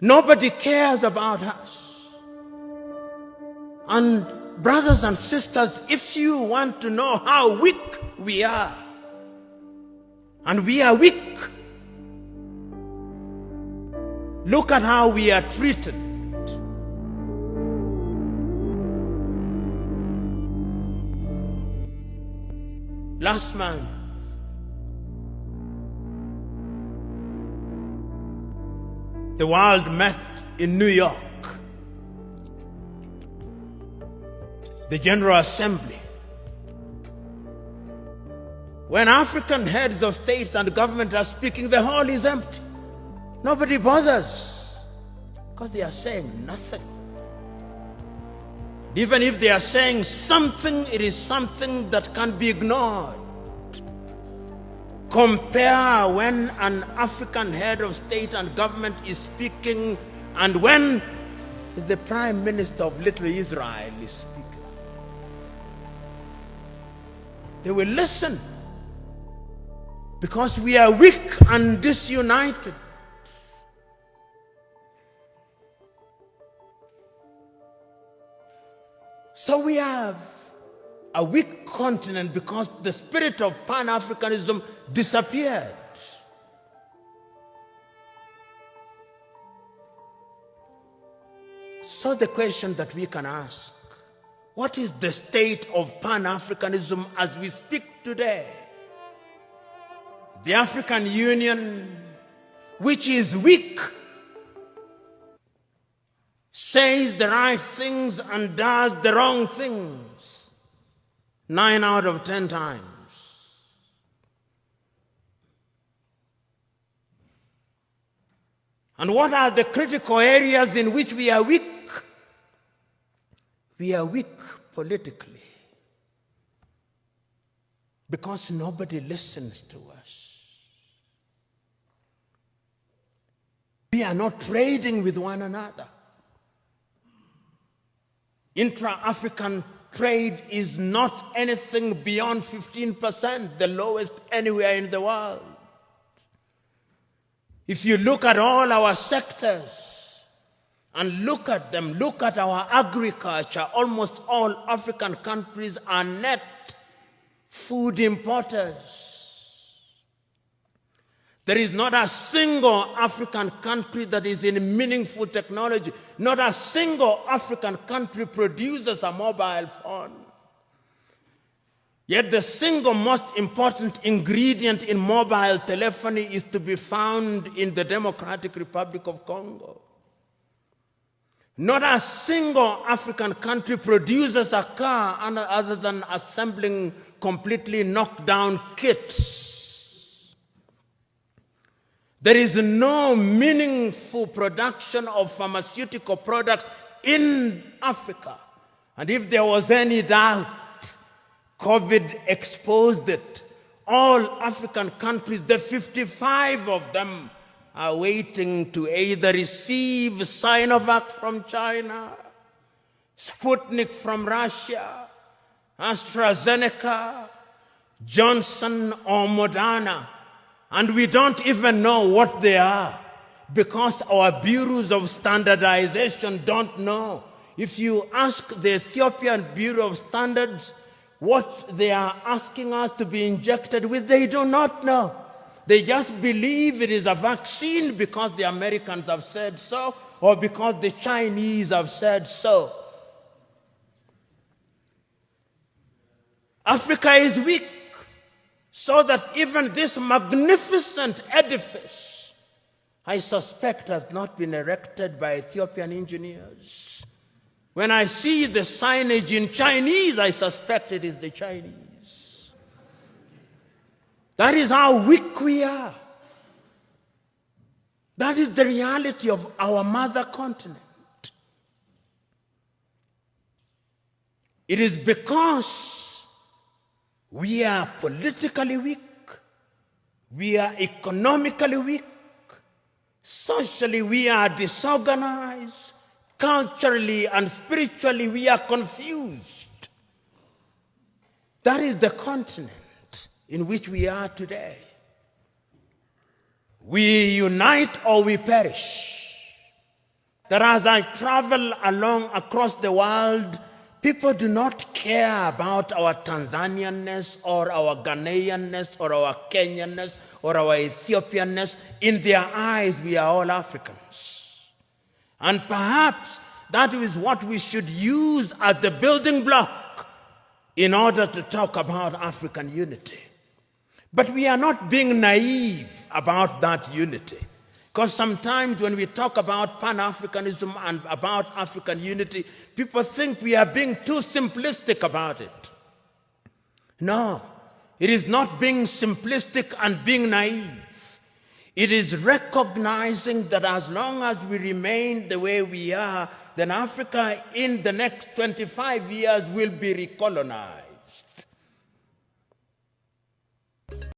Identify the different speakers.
Speaker 1: Nobody cares about us. And brothers and sisters, if you want to know how weak we are, and we are weak, look at how we are treated. Last month, the world met in New York. The General Assembly. When African heads of states and government are speaking, the hall is empty. Nobody bothers because they are saying nothing. Even if they are saying something, it is something that can be ignored. Compare when an African head of state and government is speaking and when the Prime Minister of Little Israel is speaking. They will listen because we are weak and disunited. So we have a weak continent because the spirit of Pan-Africanism disappeared. So the question that we can ask, what is the state of Pan-Africanism as we speak today? The African Union, which is weak, says the right things and does the wrong things 9 out of 10 times. And what are the critical areas in which we are weak? We are weak politically because nobody listens to us. We are not trading with one another. Intra-African trade is not anything beyond 15%, the lowest anywhere in the world. If you look at all our sectors and look at them, look at our agriculture, almost all African countries are net food importers. There is not a single African country that is in meaningful technology. Not a single African country produces a mobile phone. Yet the single most important ingredient in mobile telephony is to be found in the Democratic Republic of Congo. Not a single African country produces a car other than assembling completely knocked down kits. There is no meaningful production of pharmaceutical products in Africa. And if there was any doubt, COVID exposed it. All African countries, the 55 of them, are waiting to either receive Sinovac from China, Sputnik from Russia, AstraZeneca, Johnson or Moderna. And we don't even know what they are because our bureaus of standardization don't know. If you ask the Ethiopian Bureau of Standards what they are asking us to be injected with, they do not know. They just believe it is a vaccine because the Americans have said so or because the Chinese have said so. Africa is weak. So that even this magnificent edifice, I suspect, has not been erected by Ethiopian engineers. When I see the signage in Chinese, I suspect it is the Chinese. That is how weak we are. That is the reality of our mother continent. It is because we are politically weak, we are economically weak, socially we are disorganized, culturally and spiritually we are confused. That is the continent in which we are today. We unite or we perish. that as I travel across the world, people do not care about our Tanzanianness or our Ghanaianness or our Kenyanness or our Ethiopianness. In their eyes, we are all Africans. And perhaps that is what we should use as the building block in order to talk about African unity. But we are not being naive about that unity. Because sometimes when we talk about Pan-Africanism and about African unity, people think we are being too simplistic about it. No, it is not being simplistic and being naive. It is recognizing that as long as we remain the way we are, then Africa in the next 25 years will be recolonized.